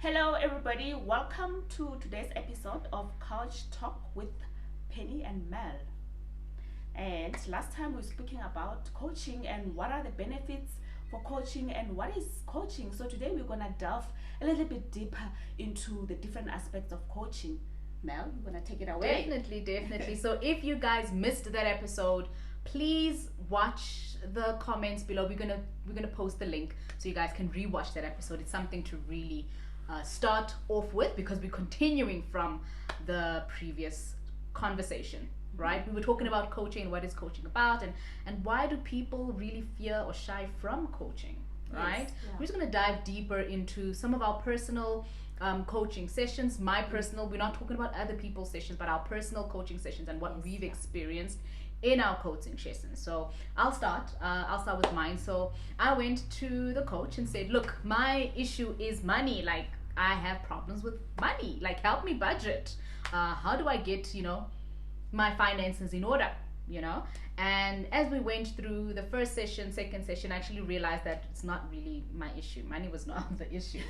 Hello, everybody. Welcome to today's episode of Couch Talk with Penny and Mel. And last time we were speaking about coaching and what are the benefits for coaching and what is coaching. So today we're gonna delve a little bit deeper into the different aspects of coaching. Mel, you're gonna take it away. Definitely. So if you guys missed that episode, please watch the comments below. We're gonna post the link so you guys can rewatch that episode. It's something to really start off with because we're continuing from the previous conversation. Right, we were talking about coaching, what is coaching about, and why do people really fear or shy from coaching, right? Yes, yeah. We're just going to dive deeper into some of our personal coaching sessions. My personal, we're not talking about other people's sessions, but our personal coaching sessions and what Yes, we've yeah. experienced in our coaching sessions. So I'll start with mine. So I went to the coach and said, look, my issue is money. Like, I have problems with money. Like, help me budget. How do I get my finances in order? And as we went through the first session, second session, I actually realized that it's not really my issue. Money was not the issue.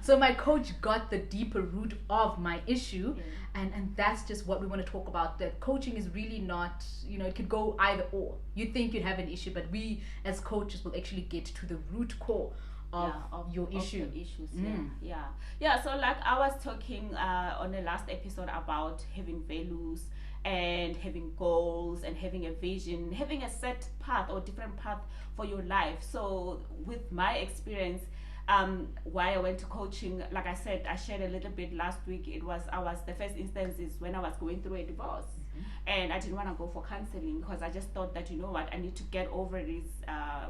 So my coach got the deeper root of my issue, and that's just what we want to talk about. That coaching is really not, it could go either or. You think you'd have an issue, but we as coaches will actually get to the root core of your issue. Of the issues. Yeah. So like I was talking on the last episode about having values and having goals and having a vision, having a set path or different path for your life. So with my experience, why I went to coaching, like I said, I shared a little bit last week. The first instance is when I was going through a divorce. And I didn't want to go for counseling because I just thought that, I need to get over this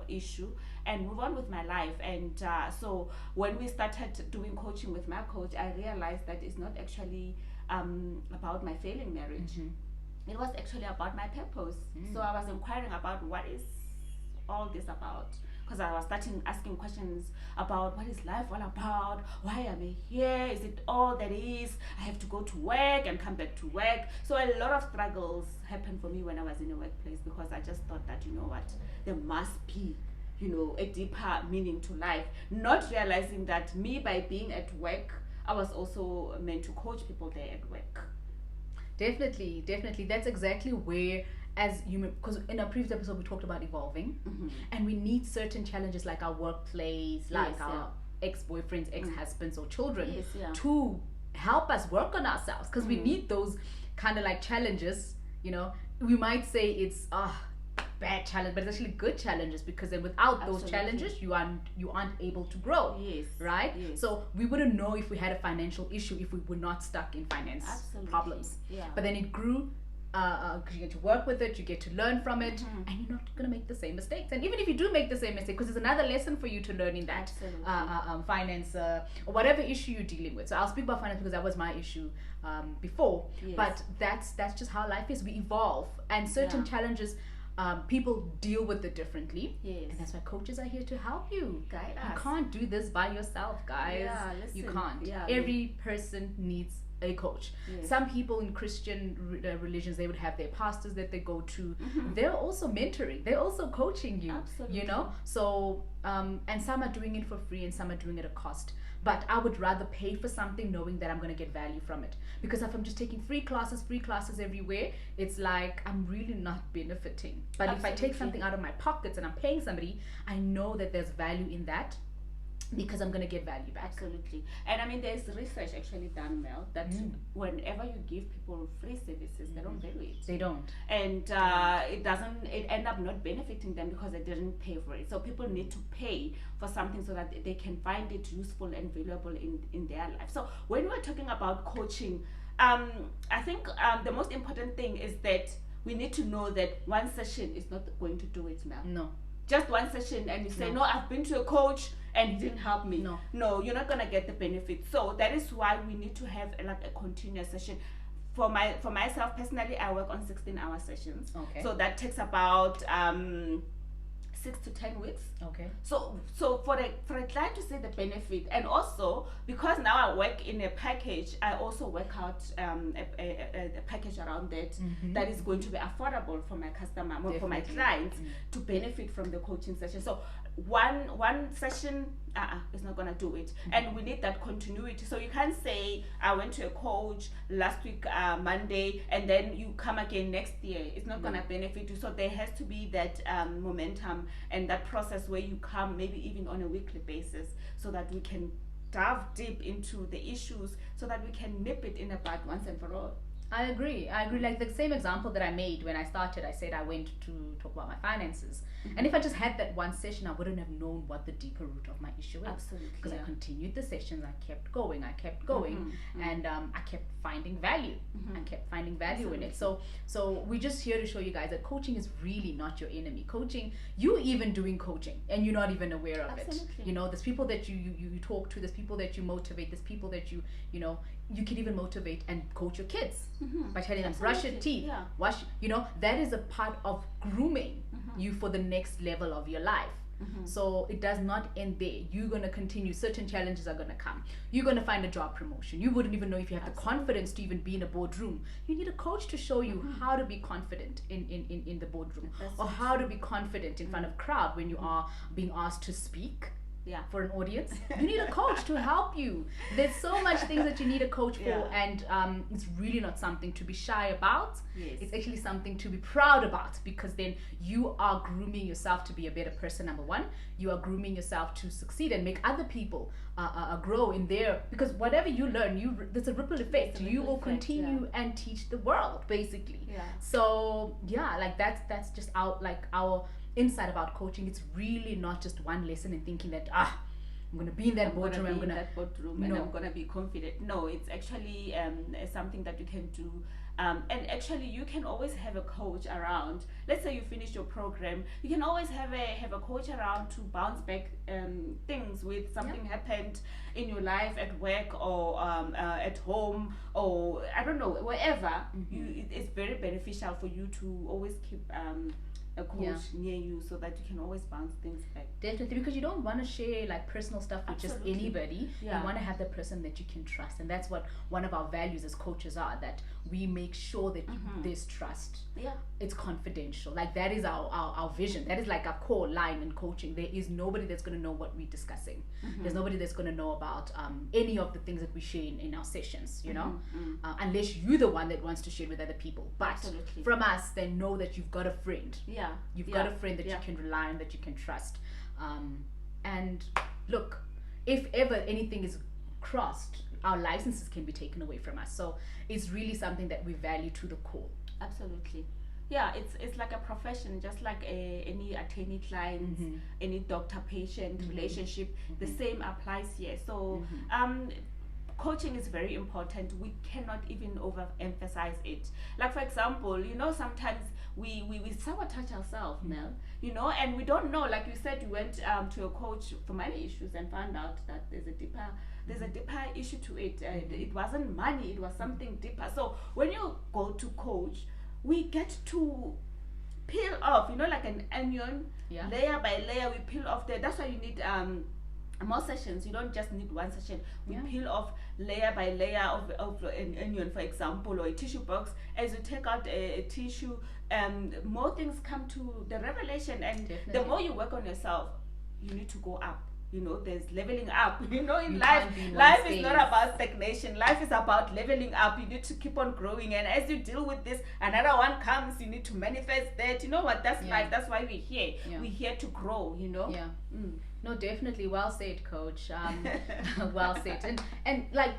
issue and move on with my life. And so when we started doing coaching with my coach, I realized that it's not actually about my failing marriage. It was actually about my purpose. So I was inquiring about what is all this about, because I was starting asking questions about what is life all about, why am I here, is it all that is, I have to go to work and come back to work. So a lot of struggles happened for me when I was in the workplace, because I just thought that, there must be a deeper meaning to life, not realizing that me, by being at work, I was also meant to coach people there at work. Definitely. That's exactly where, as human, because in our previous episode we talked about evolving, and we need certain challenges like our workplace, like our ex-boyfriends, ex-husbands, or children to help us work on ourselves, because we need those kind of like challenges. We might say it's bad challenge, but it's actually good challenges, because then without those challenges you aren't able to grow. Right. So we wouldn't know if we had a financial issue if we were not stuck in finance problems. But then it grew, because you get to work with it, you get to learn from it, and you're not going to make the same mistakes. And even if you do make the same mistake, because there's another lesson for you to learn in that finance or whatever issue you're dealing with. So I'll speak about finance because that was my issue before. But that's just how life is. We evolve, and certain challenges, people deal with it differently. And that's why coaches are here to help you. Guide us. You can't do this by yourself, guys. You can't. Every person needs a coach. Some people in Christian religions, they would have their pastors that they go to. They're also mentoring, they're also coaching you. So and some are doing it for free and some are doing it at a cost. But I would rather pay for something knowing that I'm going to get value from it, because if I'm just taking free classes everywhere, it's like I'm really not benefiting. But if I take something out of my pockets and I'm paying somebody, I know that there's value in that, because I'm going to get value back. Absolutely. And I mean, there's research actually done, Mel, that whenever you give people free services, they don't value it. They don't. And it end up not benefiting them because they didn't pay for it. So people need to pay for something so that they can find it useful and valuable in their life. So when we're talking about coaching, I think the most important thing is that we need to know that one session is not going to do it, Mel. No. Just one session and you say, no, I've been to a coach and he didn't help me. No, you're not gonna get the benefit. So that is why we need to have a continuous session. For myself personally, I work on 16-hour sessions. So that takes about 6 to 10 weeks. So for a client to see the benefit, and also because now I work in a package, I also work out a package around that that is going to be affordable for my customer, for my clients to benefit from the coaching session. So one session is not gonna do it, and we need that continuity. So you can't say I went to a coach last week Monday and then you come again next year. It's not gonna benefit you. So there has to be that momentum and that process where you come maybe even on a weekly basis, so that we can dive deep into the issues, so that we can nip it in the bud once and for all. I agree. Like the same example that I made when I started, I said I went to talk about my finances. And if I just had that one session, I wouldn't have known what the deeper root of my issue is. Absolutely. Because I continued the sessions, I kept going, and I kept finding value. I kept finding value in it. So we're just here to show you guys that coaching is really not your enemy. Coaching, you even doing coaching and you're not even aware of it. You know, there's people that you talk to, there's people that you motivate, there's people that you know, you can even motivate and coach your kids by telling them brush your teeth, wash, you know, that is a part of grooming you for the next level of your life. So it does not end there. You're going to continue. Certain challenges are going to come. You're going to find a job promotion. You wouldn't even know if you have the confidence to even be in a boardroom. You need a coach to show you how to be confident in the boardroom, or how to be confident in front of crowd when you are being asked to speak for an audience. You need a coach to help you. There's so much things that you need a coach for, and it's really not something to be shy about. It's actually something to be proud about, because then you are grooming yourself to be a better person. Number one, you are grooming yourself to succeed and make other people grow in their, because whatever you learn, there's a ripple effect. You will continue and teach the world, basically. So like that's just our insight about coaching. It's really not just one lesson and thinking that I'm going to be in that boardroom, and I'm going to be confident. No, it's actually something that you can do. And actually, you can always have a coach around. Let's say you finish your program, you can always have a coach around to bounce back things with something happened in your life, at work, or at home, or I don't know, wherever. It's very beneficial for you to always keep a coach near you, so that you can always bounce things back. Definitely, because you don't want to share like personal stuff with just anybody. You want to have the person that you can trust, and that's what one of our values as coaches are, that we make sure that there's trust. It's confidential. Like that is our vision. That is like our core line in coaching. There is nobody that's going to know what we're discussing. There's nobody that's going to know about any of the things that we share in our sessions, you know, unless you're the one that wants to share with other people. But from us, they know that you've got a friend. You've got a friend that you can rely on, that you can trust. And look, if ever anything is crossed, our licenses can be taken away from us. So it's really something that we value to the core. Absolutely. It's like a profession, just like any attorney client, any doctor patient relationship. The same applies here. So coaching is very important. We cannot even overemphasize it. Like, for example, you know, sometimes we sabotage ourselves, Mel, you know, and we don't know. Like you said, you went to a coach for money issues and found out that there's a deeper issue to it. It wasn't money, it was something deeper. So when you go to coach, we get to peel off, you know, like an onion, layer by layer. We peel off there. That's why you need more sessions. You don't just need one session. We peel off layer by layer of an onion, for example, or a tissue box. As you take out a tissue, more things come to the revelation, and the more you work on yourself, you need to go up. You know, there's leveling up. You know, in life is not about stagnation. Life is about leveling up. You need to keep on growing, and as you deal with this, another one comes. You need to manifest that. You know what? That's life. That's why we're here. We're here to grow. You know. No, definitely. Well said, Coach. Well said. And like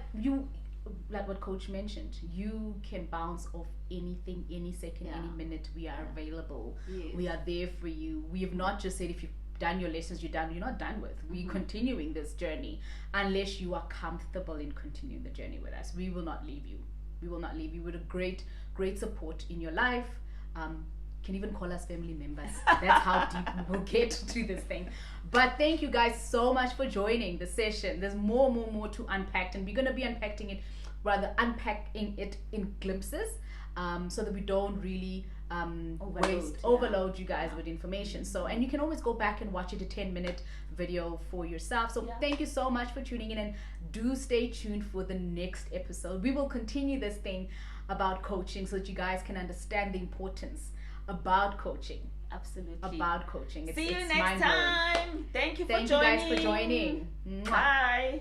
what Coach mentioned, you can bounce off anything, any second, any minute. We are available. We are there for you. We have not just said if you've done your lessons, you're not done with. We're continuing this journey unless you are comfortable in continuing the journey with us. We will not leave you. We will not leave you. With a great support in your life. Can even call us family members. That's how deep we will get to this thing. But thank you guys so much for joining the session. There's more to unpack, and we're going to be unpacking it in glimpses, so that we don't really overload you guys with information. So, and you can always go back and watch it, a 10-minute video for yourself. So thank you so much for tuning in, and do stay tuned for the next episode. We will continue this thing about coaching so that you guys can understand the importance about coaching. Absolutely. about coaching. See you it's next mind-blowing. time. Thank you for Thank joining. you guys for joining. Mwah. Bye.